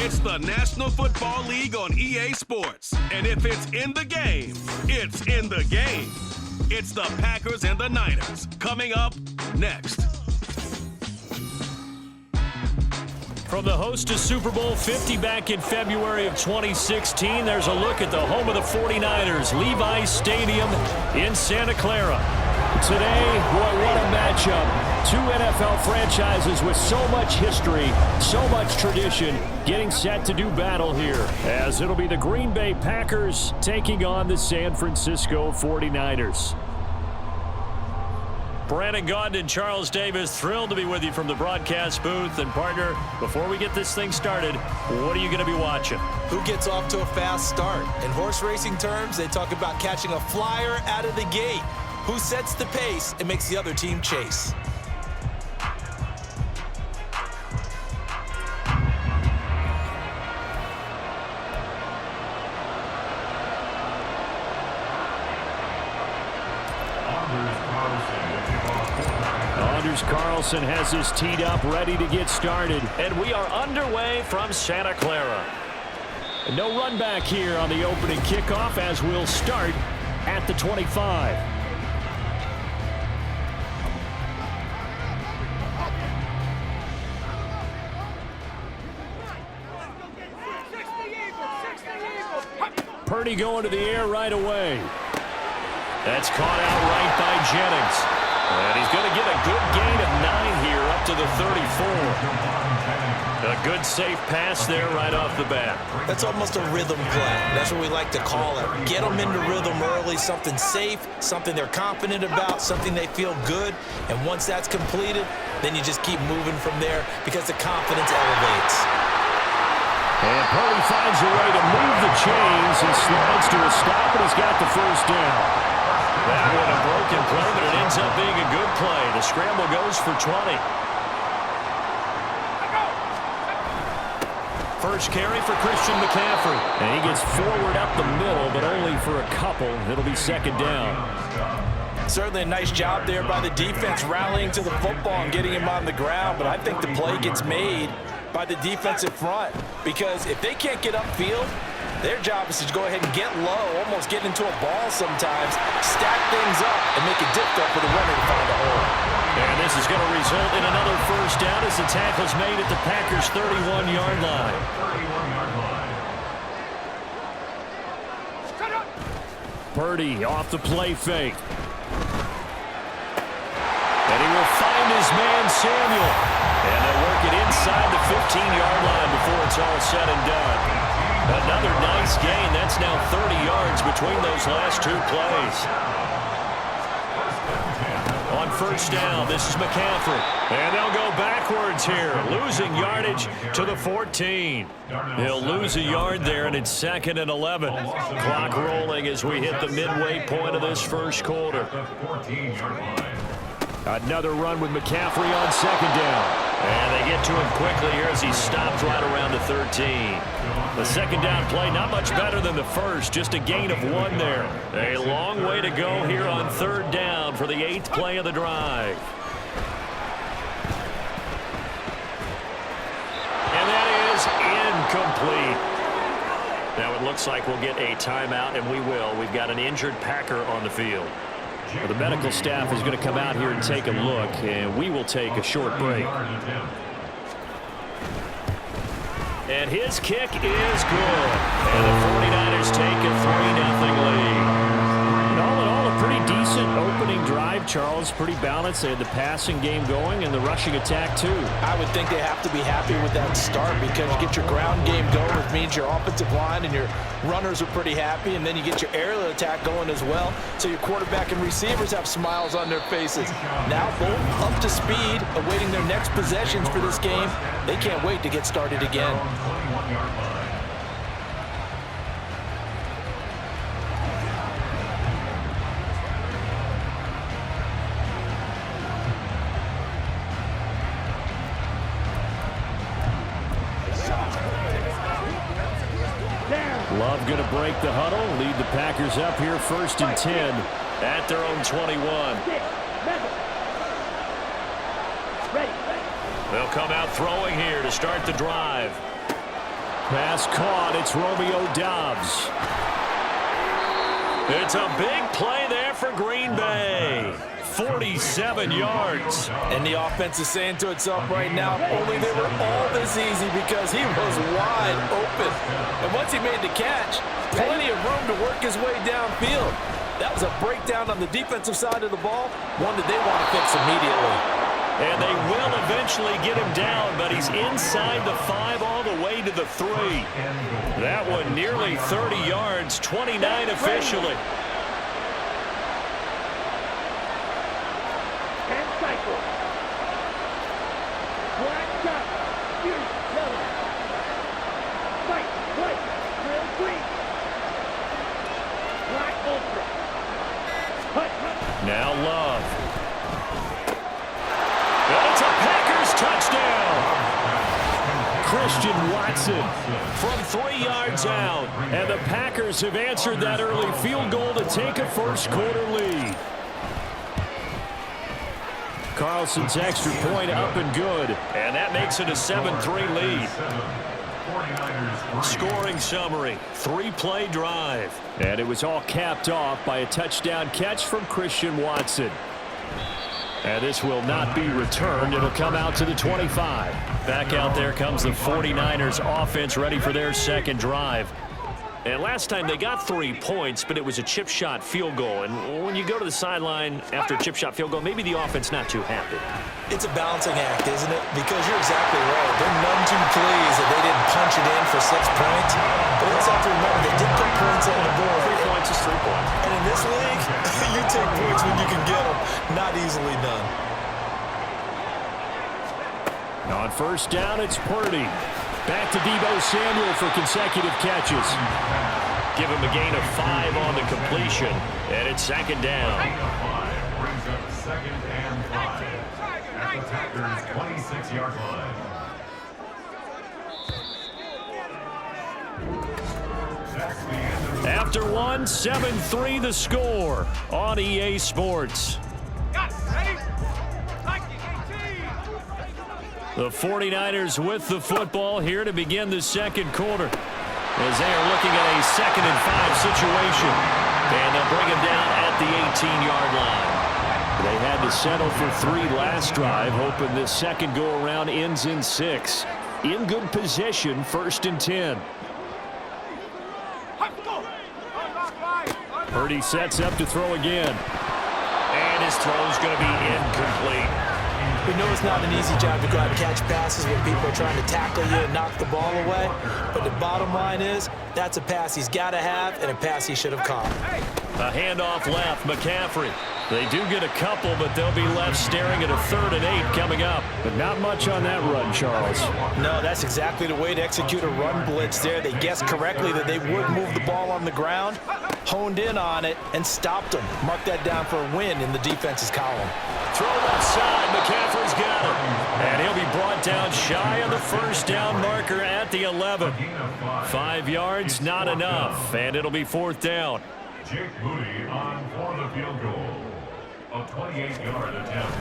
It's the National Football League on EA Sports. And if it's in the game, it's in the game. It's the Packers and the Niners. Coming up next. From the host to Super Bowl 50 back in February of 2016, there's a look at the home of the 49ers, Levi's Stadium in Santa Clara. Today, boy, what a matchup. Two NFL franchises with so much history, so much tradition, getting set to do battle here, as it'll be the Green Bay Packers taking on the San Francisco 49ers. Brandon Gaudin and Charles Davis, thrilled to be with you from the broadcast booth. And partner, before we get this thing started, what are you going to be watching? Who gets off to a fast start? In horse racing terms, they talk about catching a flyer out of the gate. Who sets the pace and makes the other team chase? Carlson has his teed up, ready to get started. And we are underway from Santa Clara. No run back here on the opening kickoff as we'll start at the 25. Purdy going to the air right away. That's caught out right by Jennings. And he's going to get a good gain of 9 here up to the 34. A good safe pass there right off the bat. That's almost a rhythm play. That's what we like to call it. Get them into rhythm early, something safe, something they're confident about, something they feel good. And once that's completed, then you just keep moving from there because the confidence elevates. And Purdy finds a way to move the chains. He slides to a stop, and he's got the first down. That one a broken play, but it ends up being a good play. The scramble goes for 20. First carry for Christian McCaffrey. And he gets forward up the middle, but only for a couple. It'll be second down. Certainly a nice job there by the defense rallying to the football and getting him on the ground, but I think the play gets made by the defensive front because if they can't get upfield, their job is to go ahead and get low, almost get into a ball sometimes, stack things up, and make it difficult for the runner to find a hole. And this is going to result in another first down as the tackle's made at the Packers' 31-yard line. Purdy off the play fake. And he will find his man, Samuel. And they'll work it inside the 15-yard line before it's all said and done. Another nice gain. That's now 30 yards between those last two plays. On first down, this is McCaffrey. And they'll go backwards here, losing yardage to the 14. He'll lose a yard there, and it's 2nd and 11. Clock rolling as we hit the midway point of this first quarter. Another run with McCaffrey on second down. And they get to him quickly here as he stops right around the 13. The second down play, not much better than the first, just a gain of 1 there. A long way to go here on third down for the 8th play of the drive. And that is incomplete. Now it looks like we'll get a timeout, and we will. We've got an injured Packer on the field. Well, the medical staff is going to come out here and take a look, and we will take a short break. And his kick is good. And the 49ers take a 3-0 lead. And all in all, a pretty decent opening drive, Charles. Pretty balanced. They had the passing game going and the rushing attack, too. I would think they have to be happy with that start because you get your ground game going, which means your offensive line and your runners are pretty happy, and then you get your aerial attack going as well. So your quarterback and receivers have smiles on their faces. Now both up to speed, awaiting their next possessions for this game. They can't wait to get started again. Love going to break the huddle, lead the Packers up here 1st and 10 at their own 21. They'll come out throwing here to start the drive. Pass caught. It's Romeo Doubs. It's a big play there for Green Bay. 47 yards. And the offense is saying to itself right now, only they were all this easy because he was wide open. And once he made the catch, plenty of room to work his way downfield. That was a breakdown on the defensive side of the ball, one that they want to fix immediately. And they will eventually get him down, but he's inside the 5 all the way to the 3. That one nearly 30 yards, 29 officially. Now Love. And it's a Packers touchdown. Christian Watson from 3 yards out. And the Packers have answered that early field goal to take a first-quarter lead. Carlson's extra point up and good. And that makes it a 7-3 lead. Scoring summary, 3-play drive. And it was all capped off by a touchdown catch from Christian Watson. And this will not be returned. It'll come out to the 25. Back out there comes the 49ers offense ready for their second drive. And last time they got 3 points, but it was a chip shot field goal. And when you go to the sideline after a chip shot field goal, maybe the offense not too happy. It's a balancing act, isn't it? Because you're exactly right. They're none too pleased that they didn't punch it in for 6 points. But let's have to remember, they did put points on the board. 3 points is 3 points. And in this league, you take points when you can get them. Not easily done. On first down, it's Purdy. Back to Deebo Samuel for consecutive catches. Give him a gain of 5 on the completion. And it's second down. Brings up second and 5 at the Packers' 26-yard line. After one, 7-3 the score on EA Sports. The 49ers with the football here to begin the second quarter as they are looking at a 2nd and 5 situation. And they'll bring him down at the 18-yard line. They had to settle for 3 last drive, hoping this second go-around ends in 6. In good position, 1st and 10. Purdy sets up to throw again. And his throw's going to be incomplete. We know it's not an easy job to go out and catch passes when people are trying to tackle you and knock the ball away. But the bottom line is, that's a pass he's got to have and a pass he should have caught. A handoff left, McCaffrey. They do get a couple, but they'll be left staring at a 3rd and 8 coming up. But not much on that run, Charles. No, that's exactly the way to execute a run blitz there. They guessed correctly that they would move the ball on the ground, honed in on it, and stopped them. Mark that down for a win in the defense's column. Throw left side, McCaffrey's got it. And he'll be brought down shy of the first down marker at the 11. 5 yards, not enough, and it'll be 4th down. Jake Moody on for the field goal. A 28-yard attempt.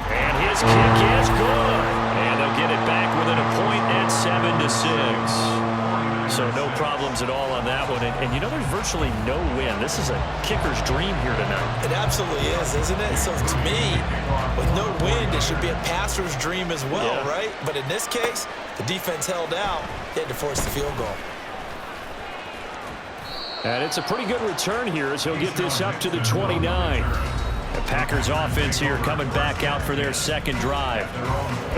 And his kick is good. And they'll get it back within a point at 7-6. So no problems at all on that one. And you know, there's virtually no win. This is a kicker's dream here tonight. It absolutely is, isn't it? So to me, with no win, it should be a passer's dream as well, right? But in this case, the defense held out. They had to force the field goal. And it's a pretty good return here as he'll get this up to the 29. The Packers offense here coming back out for their second drive.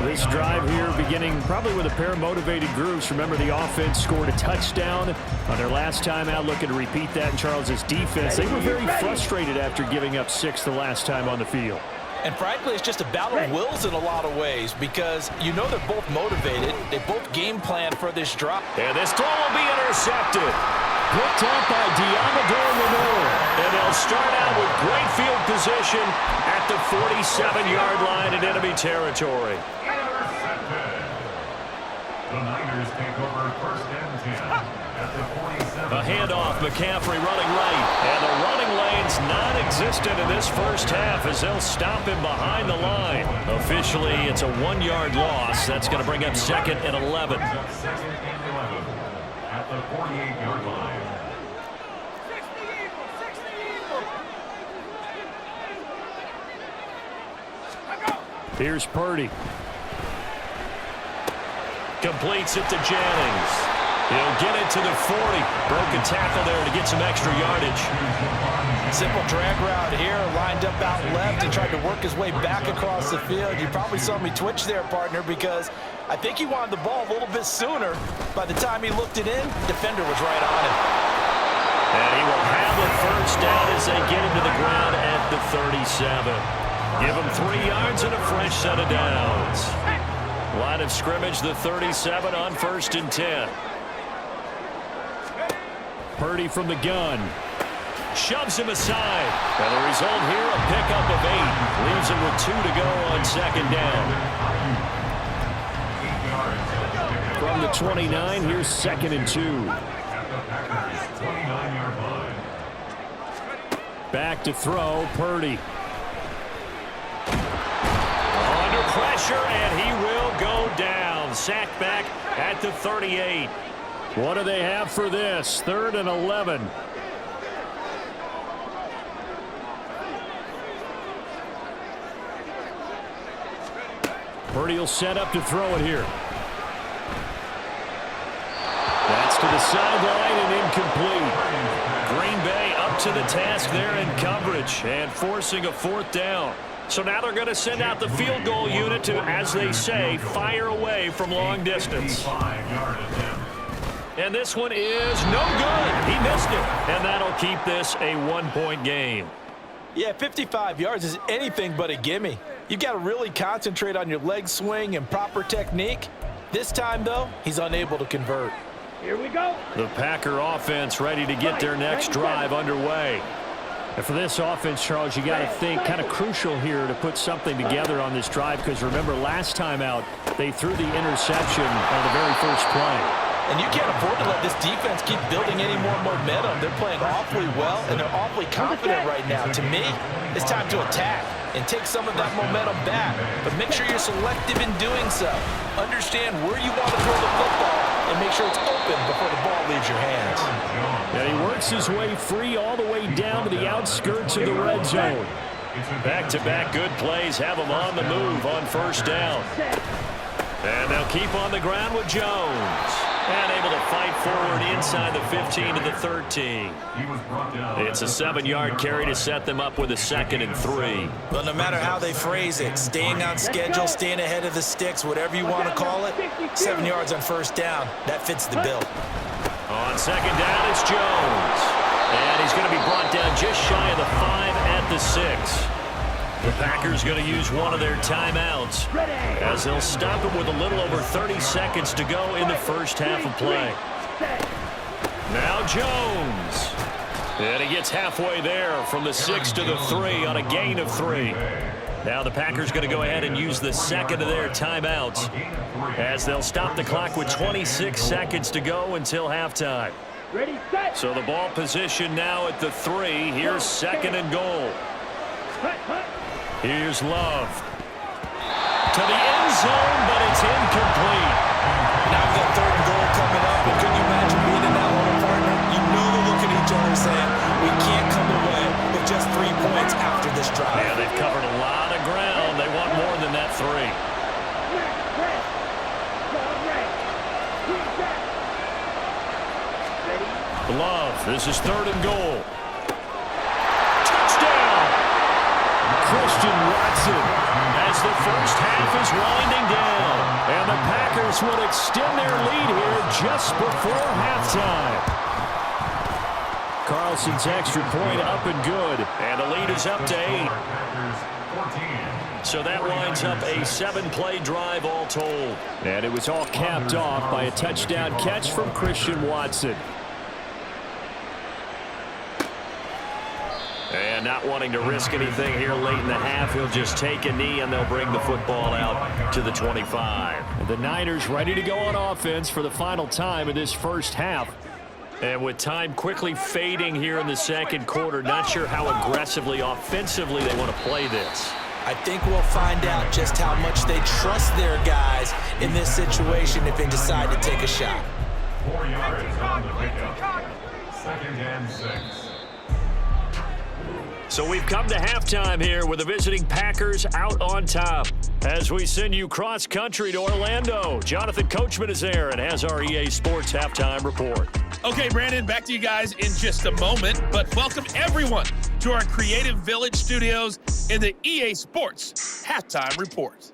This drive here beginning probably with a pair of motivated groups. Remember, the offense scored a touchdown on their last time out. Looking to repeat that in Charles's defense. They were very frustrated after giving up 6 the last time on the field. And frankly, it's just a battle of wills in a lot of ways because you know they're both motivated. They both game plan for this drive. And this throw will be intercepted. Picked up by Diamador Lenore. And they'll start out with great field position at the 47-yard line in enemy territory. The Niners take over 1st and 10 at the 47. A handoff, McCaffrey running right. And the running lane's non-existent in this first half as they'll stop him behind the line. Officially, it's a 1-yard loss. That's going to bring up 2nd and 11. 2nd and 11 at the 48-yard line. Here's Purdy. Completes it to Jennings. He'll get it to the 40. Broke a tackle there to get some extra yardage. Simple drag route here, lined up out left and tried to work his way back across the field. You probably saw me twitch there, partner, because I think he wanted the ball a little bit sooner. By the time he looked it in, defender was right on him. And he will have a first down as they get him to the ground at the 37. Give him 3 yards and a fresh set of downs. Line of scrimmage, the 37 on 1st and 10. Purdy from the gun. Shoves him aside. And the result here, a pickup of 8. Leaves him with 2 to go on 2nd down. From the 29, here's 2nd and 2. Back to throw, Purdy. Under pressure, and he will go down. Sacked back at the 38. What do they have for this? 3rd and 11. Purdy will set up to throw it here. That's to the sideline and incomplete. Green Bay up to the task there in coverage and forcing a 4th down. So now they're going to send out the field goal unit to, as they say, fire away from long distance. And this one is no good. He missed it. And that'll keep this a 1-point game. Yeah, 55 yards is anything but a gimme. You've got to really concentrate on your leg swing and proper technique. This time, though, he's unable to convert. Here we go. The Packer offense ready to get their next drive underway. And for this offense, Charles, you got to think kind of crucial here to put something together on this drive, because remember last time out they threw the interception on the very first play. And you can't afford to let this defense keep building any more momentum. They're playing awfully well, and they're awfully confident right now. To me, it's time to attack and take some of that momentum back. But make sure you're selective in doing so. Understand where you want to throw the football and make sure it's open before the ball leaves your hands. And he works his way free all the way down to the outskirts of the red zone. Back-to-back good plays have him on the move on 1st down. And they'll keep on the ground with Jones. And able to fight forward inside the 15 to the 13. It's a 7-yard carry to set them up with a 2nd and 3. Well, no matter how they phrase it, staying on schedule, staying ahead of the sticks, whatever you want to call it, 7 yards on 1st down, that fits the bill. On 2nd down, it's Jones. And he's going to be brought down just shy of the 5 at the 6. The Packers going to use one of their timeouts as they'll stop him with a little over 30 seconds to go in the first half of play. Now Jones. And he gets halfway there from the 6 to the 3 on a gain of 3. Now the Packers going to go ahead and use the 2nd of their timeouts as they'll stop the clock with 26 seconds to go until halftime. So the ball position now at the 3. Here's 2nd and goal. Here's Love. To the end zone, but it's incomplete. Now we've got 3rd and goal coming up, and could you imagine being in that little partner? You know they're looking at each other saying, we can't come away with just 3 points after this drive. Yeah, they've covered a lot of ground. They want more than that 3. Love, this is 3rd and goal. Christian Watson as the first half is winding down. And the Packers will extend their lead here just before halftime. Carlson's extra point up and good. And the lead is up to 8. So that winds up a 7-play drive all told. And it was all capped off by a touchdown catch from Christian Watson. And not wanting to risk anything here late in the half, he'll just take a knee, and they'll bring the football out to the 25. And the Niners ready to go on offense for the final time of this first half. And with time quickly fading here in the second quarter, not sure how aggressively, offensively they want to play this. I think we'll find out just how much they trust their guys in this situation if they decide to take a shot. 4 yards on the pickup. 2nd and 6. So we've come to halftime here with the visiting Packers out on top. As we send you cross-country to Orlando, Jonathan Coachman is there and has our EA Sports halftime report. Okay, Brandon, back to you guys in just a moment, but welcome everyone to our Creative Village studios in the EA Sports halftime report.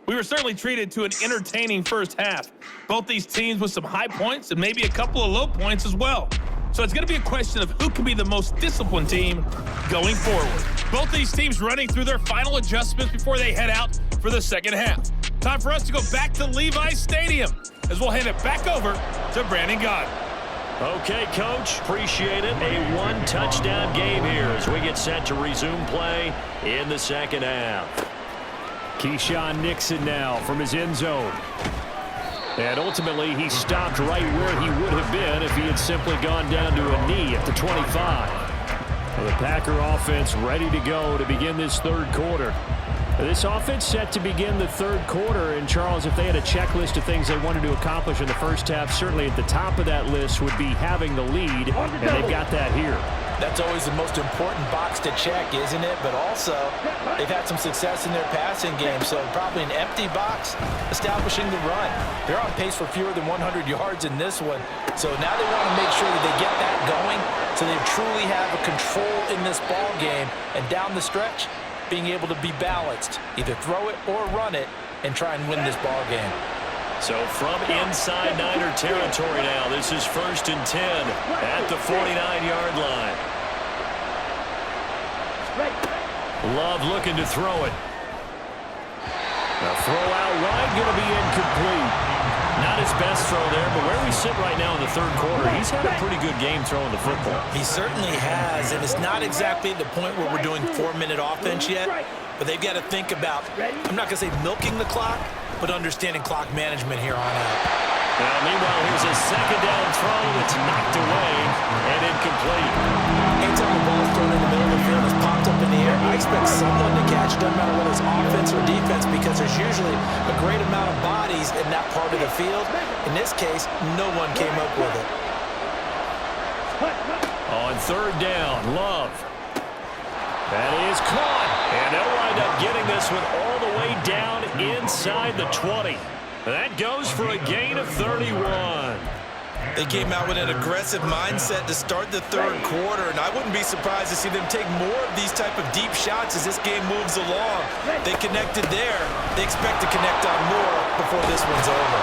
We were certainly treated to an entertaining first half. Both these teams with some high points and maybe a couple of low points as well. So it's going to be a question of who can be the most disciplined team going forward. Both these teams running through their final adjustments before they head out for the second half. Time for us to go back to Levi's Stadium as we'll hand it back over to Brandon Gaudin. Okay, Coach, appreciate it. A one-touchdown game here as we get set to resume play in the second half. Keyshawn Nixon now from his end zone. And ultimately, he stopped right where he would have been if he had simply gone down to a knee at the 25. The Packer offense ready to go to begin this third quarter. This offense set to begin the third quarter. And, Charles, if they had a checklist of things they wanted to accomplish in the first half, certainly at the top of that list would be having the lead, and they've got that here. That's always the most important box to check, isn't it? But also, they've had some success in their passing game, so probably an empty box establishing the run. They're on pace for fewer than 100 yards in this one, so now they want to make sure that they get that going so they truly have a control in this ball game, and down the stretch, being able to be balanced, either throw it or run it, and try and win this ball game. So from inside Niner territory now, this is 1st and 10 at the 49-yard line. Love looking to throw it. The throw out wide going to be incomplete. Not his best throw there, but where we sit right now in the third quarter, he's had a pretty good game throwing the football. He certainly has, and it's not exactly the point where we're doing 4-minute offense yet, but they've got to think about, I'm not going to say milking the clock, but understanding clock management here on out. Now, meanwhile, here's a second down throw that's knocked away and incomplete. Anytime the ball's thrown in the middle of the field, it's popped up in the air, I expect someone to catch it, doesn't matter whether it's offense or defense, because there's usually a great amount of bodies in that part of the field. In this case, no one came up with it. On third down, Love. That is caught, and they'll wind up getting this one all the way down inside the 20. That goes for a gain of 31. They came out with an aggressive mindset to start the third quarter, and I wouldn't be surprised to see them take more of these type of deep shots as this game moves along. They connected there. They expect to connect on more before this one's over.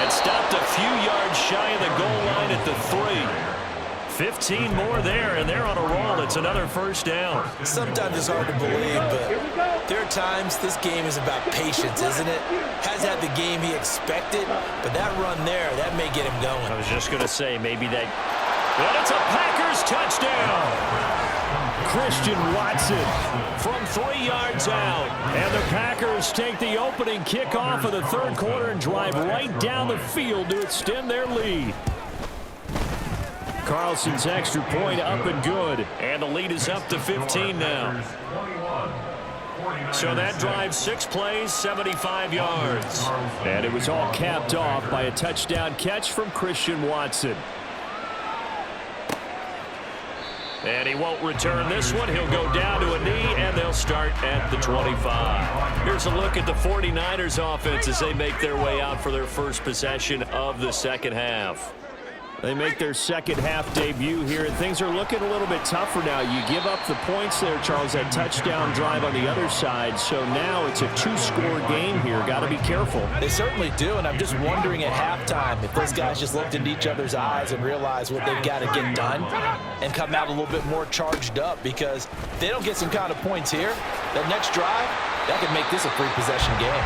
And stopped a few yards shy of the goal line at the 3. 15 more there, and they're on a roll. It's another first down. Sometimes it's hard to believe, but there are times this game is about patience, isn't it? Has had the game he expected, but that run there, that may get him going. I was just going to say, maybe that... And it's a Packers touchdown! Christian Watson from 3 yards out. And the Packers take the opening kickoff of the third quarter and drive right down the field to extend their lead. Carlson's extra point up and good. And the lead is up to 15 now. So that drive, 6 plays, 75 yards. And it was all capped off by a touchdown catch from Christian Watson. And he won't return this one. He'll go down to a knee, and they'll start at the 25. Here's a look at the 49ers offense as they make their way out for their first possession of the second half. They make their second half debut here, and things are looking a little bit tougher now. You give up the points there, Charles, that touchdown drive on the other side. So now it's a 2-score game here. Got to be careful. They certainly do, and I'm just wondering at halftime if those guys just looked into each other's eyes and realized what they've got to get done and come out a little bit more charged up, because if they don't get some kind of points here, that next drive, that could make this a 3-possession game.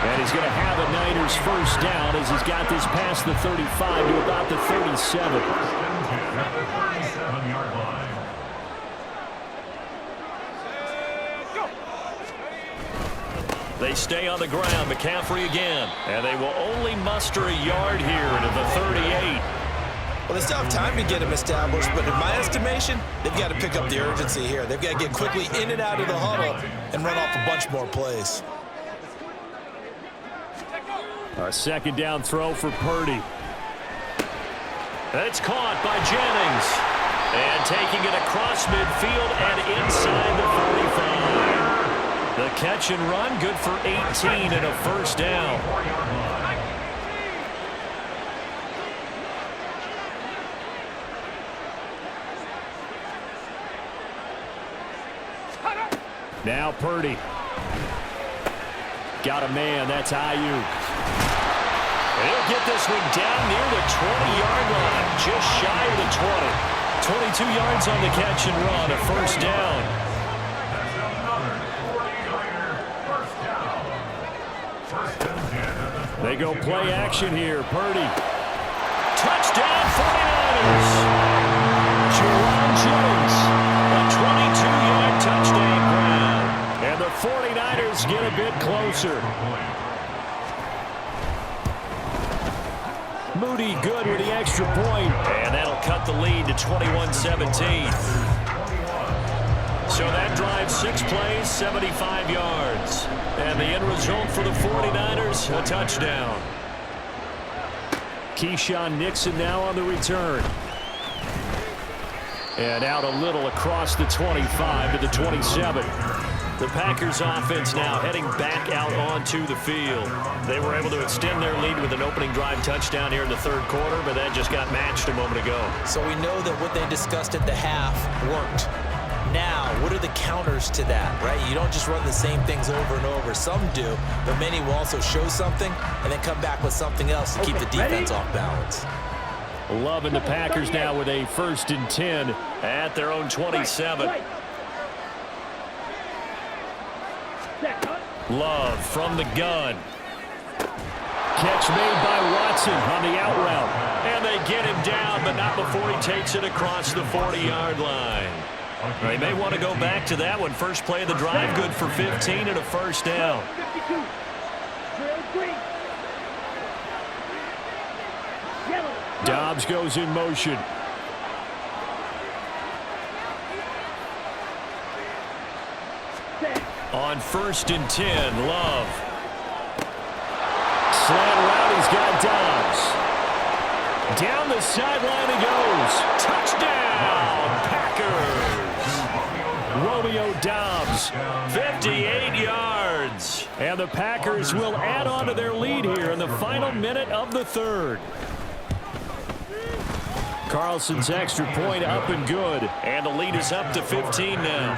And he's going to have a Niners first down as he's got this past the 35 to about the 37. They stay on the ground. McCaffrey again. And they will only muster a yard here into the 38. Well, they still have time to get him established, but in my estimation, they've got to pick up the urgency here. They've got to get quickly in and out of the huddle and run off a bunch more plays. A second down throw for Purdy. It's caught by Jennings. And taking it across midfield and inside the 45. The catch and run, good for 18 and a first down. Now Purdy. Got a man, that's Ayuk. He'll get this one down near the 20-yard line, just shy of the 20. 22 yards on the catch and run, a first down. They go play action here. Purdy. Touchdown 49ers. Jerron Jones. A 22-yard touchdown grab. And the 49ers get a bit closer. Moody good with the extra point. And that'll cut the lead to 21-17. So that drives 6 plays, 75 yards. And the end result for the 49ers, a touchdown. Keyshawn Nixon now on the return. And out a little across the 25 to the 27. The Packers offense now heading back out onto the field. They were able to extend their lead with an opening drive touchdown here in the third quarter, but that just got matched a moment ago. So we know that what they discussed at the half worked. Now, what are the counters to that, right? You don't just run the same things over and over. Some do, but many will also show something and then come back with something else to keep the defense off balance. Loving the Packers now with a 1st and 10 at their own 27. Love from the gun. Catch made by Watson on the out route. And they get him down, but not before he takes it across the 40-yard line. They may want to go back to that one. First play of the drive, good for 15 and a first down. Dobbs goes in motion. On 1st and 10, Love. Slant route, he's got Dobbs. Down the sideline he goes. Touchdown, Packers. Romeo Dobbs, 58 yards. And the Packers will add on to their lead here in the final minute of the third. Carlson's extra point up and good. And the lead is up to 15 now.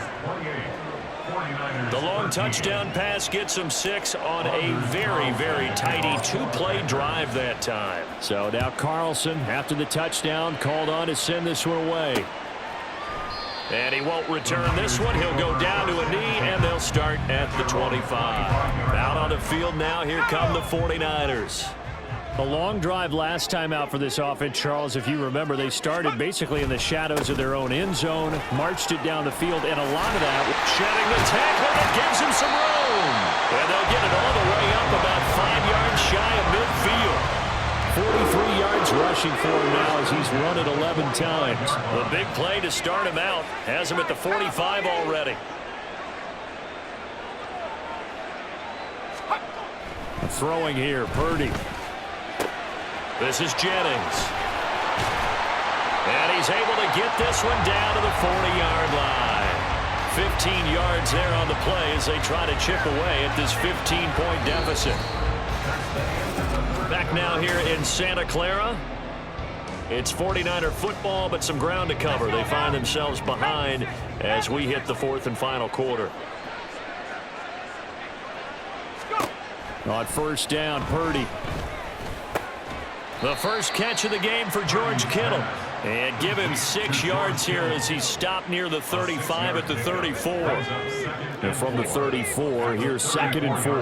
The long touchdown pass gets him 6 on a very, very tidy 2-play drive that time. So now Carlson, after the touchdown, called on to send this one away. And he won't return this one. He'll go down to a knee, and they'll start at the 25. Out on the field now, here come the 49ers. A long drive last time out for this offense, Charles. If you remember, they started basically in the shadows of their own end zone, marched it down the field, and a lot of that shedding the tackle that gives him some room. And they'll get it all the way up about 5 yards shy of midfield. 43 yards rushing for him now as he's run it 11 times. The big play to start him out has him at the 45 already. Throwing here, Purdy. This is Jennings. And he's able to get this one down to the 40-yard line. 15 yards there on the play as they try to chip away at this 15-point deficit. Back now here in Santa Clara. It's 49er football, but some ground to cover. They find themselves behind as we hit the 4th and final quarter. On 1st down, Purdy. The first catch of the game for George Kittle. And give him 6 yards here as he's stopped near the 35 at the 34. And from the 34, here's 2nd and 4.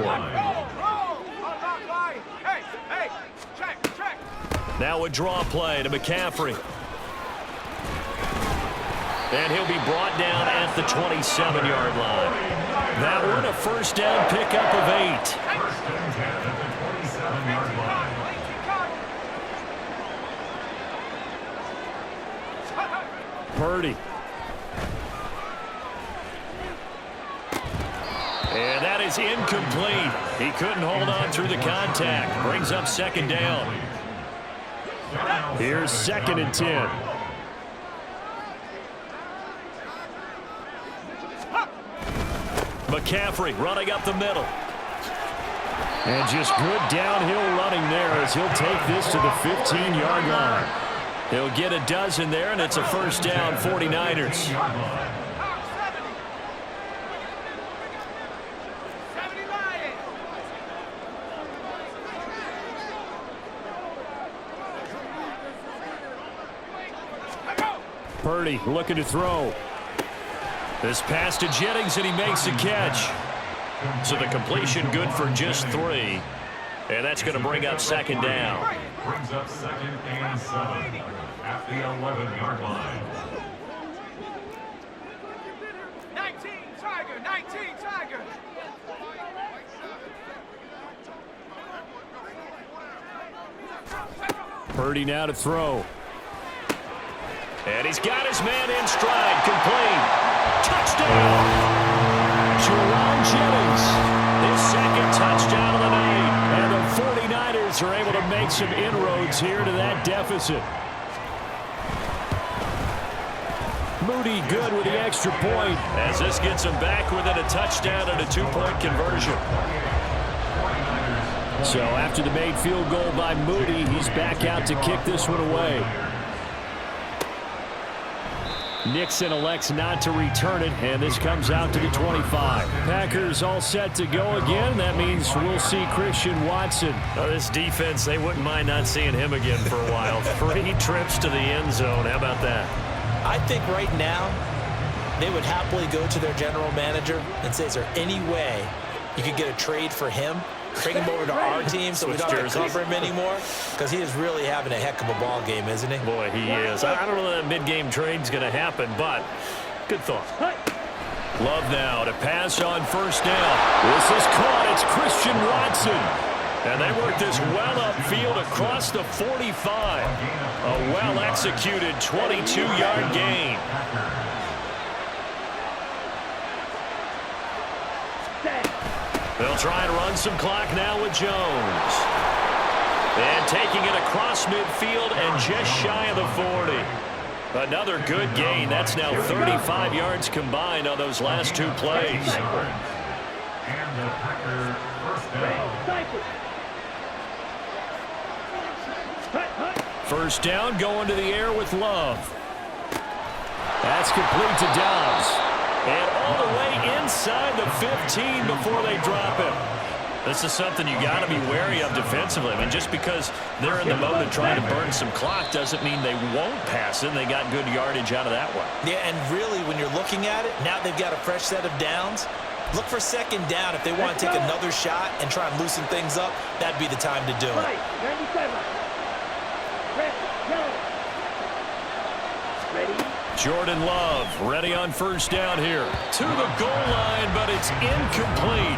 Now a draw play to McCaffrey. And he'll be brought down at the 27-yard line. That one a first down pickup of 8. First and 10 at the 27-yard line. Purdy. And that is incomplete. He couldn't hold on through the contact. Brings up second down. Here's 2nd and 10. McCaffrey running up the middle. And just good downhill running there as he'll take this to the 15-yard line. He'll get a dozen there, and it's a first down, 49ers. Purdy looking to throw. This pass to Jennings, and he makes the catch. So the completion good for just 3. And that's going to bring up second down. Brings up 2nd and 7 at the 11-yard line. 19 Tiger, 19 Tiger. Purdy now to throw. And he's got his man in stride. Complete. Touchdown. Jerome Jennings. His 2nd touchdown of the night. And the 49ers are able to make some inroads here to that deficit. Moody good with the extra point as this gets him back within a touchdown and a 2-point conversion. So after the made field goal by Moody, he's back out to kick this one away. Nixon elects not to return it, and this comes out to the 25. Packers all set to go again. That means we'll see Christian Watson. Oh, this defense, they wouldn't mind not seeing him again for a while. 3 trips to the end zone. How about that? I think right now they would happily go to their general manager and say, is there any way you could get a trade for him? Bring him over to our team so we don't have to cover him anymore, because he is really having a heck of a ball game, isn't he? Boy, he is. I don't know that mid-game trade's going to happen, but good thought. Love now to pass on first down. This is caught. It's Christian Watson. And they work this well upfield across the 45. A well-executed 22-yard gain. They'll try and run some clock now with Jones. And taking it across midfield and just shy of the 40. Another good gain. That's now 35 yards combined on those last 2 plays. And the Packers first down. First down going to the air with Love. That's complete to Dobbs. And all the way inside the 15 before they drop him. This is something you got to be wary of defensively. I mean, just because they're in the mode of trying to burn some clock doesn't mean they won't pass it. And they got good yardage out of that one. Yeah, and really, when you're looking at it, now they've got a fresh set of downs. Look for second down. If they want to take another shot and try and loosen things up, that'd be the time to do it. Jordan Love ready on first down here. To the goal line, but it's incomplete.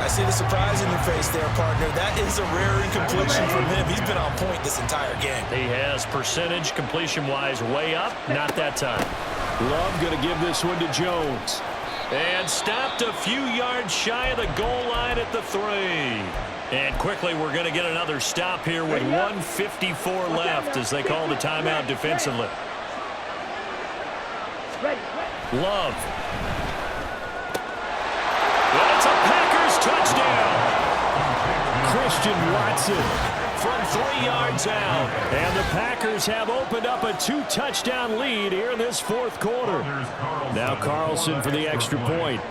I see the surprise in your face there, partner. That is a rare incompletion from him. He's been on point this entire game. He has percentage completion-wise way up. Not that time. Love going to give this one to Jones. And stopped a few yards shy of the goal line at the 3. And quickly we're going to get another stop here with 1:54 left as they call the timeout defensively. Love. And it's a Packers touchdown. Christian Watson from 3 yards out. And the Packers have opened up a 2-touchdown lead here in this 4th quarter. Now Carlson for the extra point.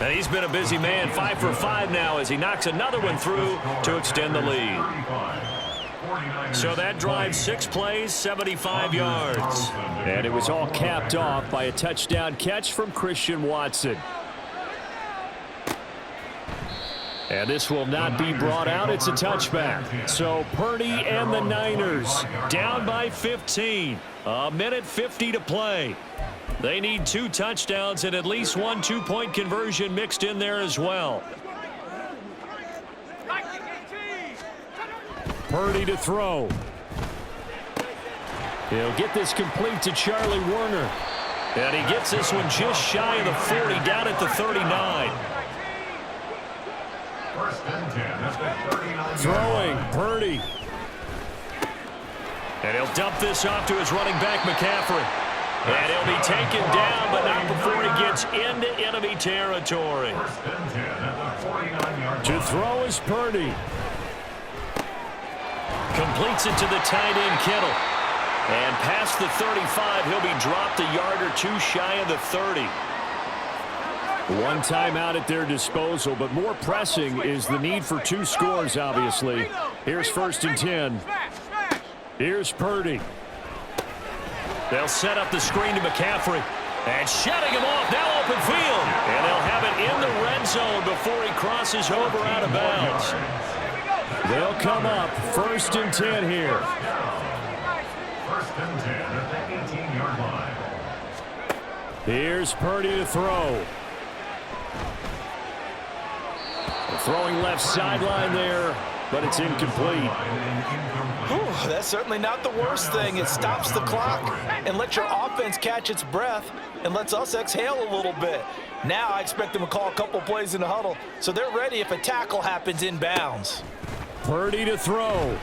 And he's been a busy man, 5 for 5 now as he knocks another one through to extend the lead. So that drive 6 plays, 75 yards. And it was all capped off by a touchdown catch from Christian Watson. And this will not be brought out. It's a touchback. So Purdy and the Niners down by 15. 1:50 to play. They need 2 touchdowns and at least 1 2-point conversion mixed in there as well. Purdy to throw. He'll get this complete to Charlie Warner. And he gets this one just shy of the 40, down at the 39. First and 10 at the 39. Throwing, Purdy. And he'll dump this off to his running back, McCaffrey. And he'll be taken down, but not before he gets into enemy territory. First and 10 at the 49-yard To line. throw is Purdy. Completes it to the tight end, Kittle. And past the 35, he'll be dropped a yard or 2 shy of the 30. 1 timeout at their disposal, but more pressing is the need for 2 scores, obviously. Here's first and 10. Here's Purdy. They'll set up the screen to McCaffrey. And shutting him off, now open field. And they'll have it in the red zone before he crosses over out of bounds. They'll come up first and 10 here. First and 10 at the 18-yard line. Here's Purdy to throw. Throwing left sideline there, but it's incomplete. Whew, that's certainly not the worst thing. It stops the clock and lets your offense catch its breath and lets us exhale a little bit. Now I expect them to call a couple plays in the huddle so they're ready if a tackle happens inbounds. Purdy to throw.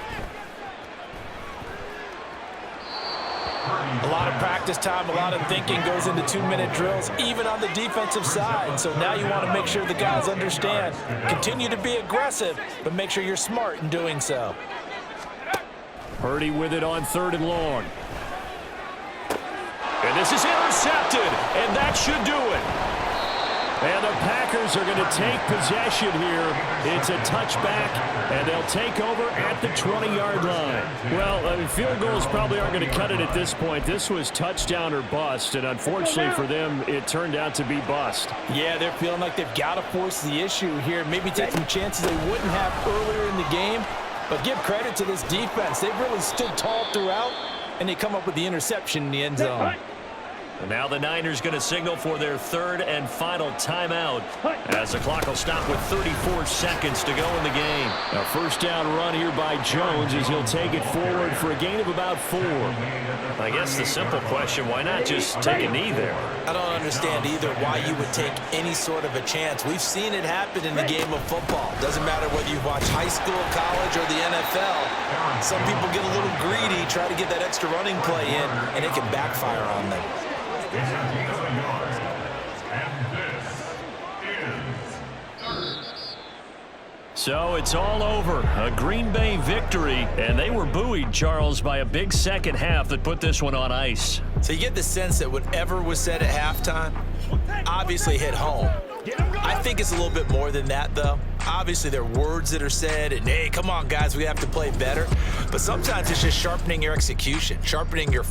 A lot of practice time, a lot of thinking goes into 2-minute drills, even on the defensive side. So now you want to make sure the guys understand. Continue to be aggressive, but make sure you're smart in doing so. Purdy with it on 3rd and long. And this is intercepted, and that should do it. And the Packers are going to take possession here. It's a touchback, and they'll take over at the 20-yard line. Well, field goals probably aren't going to cut it at this point. This was touchdown or bust, and unfortunately for them, it turned out to be bust. Yeah, they're feeling like they've got to force the issue here. Maybe take some chances they wouldn't have earlier in the game. But give credit to this defense. They've really stood tall throughout, and they come up with the interception in the end zone. And now the Niners going to signal for their 3rd and final timeout as the clock will stop with 34 seconds to go in the game. A first down run here by Jones as he'll take it forward for a gain of about 4. I guess the simple question, why not just take a knee there? I don't understand either why you would take any sort of a chance. We've seen it happen in the game of football. Doesn't matter whether you've watched high school, college, or the NFL. Some people get a little greedy, try to get that extra running play in, and it can backfire on them. It's 11 yards. And this is So it's all over. A Green Bay victory, and they were buoyed, Charles, by a big second half that put this one on ice. So you get the sense that whatever was said at halftime obviously hit home. I think it's a little bit more than that, though. Obviously, there are words that are said, and, hey, come on, guys, we have to play better. But sometimes it's just sharpening your execution, sharpening your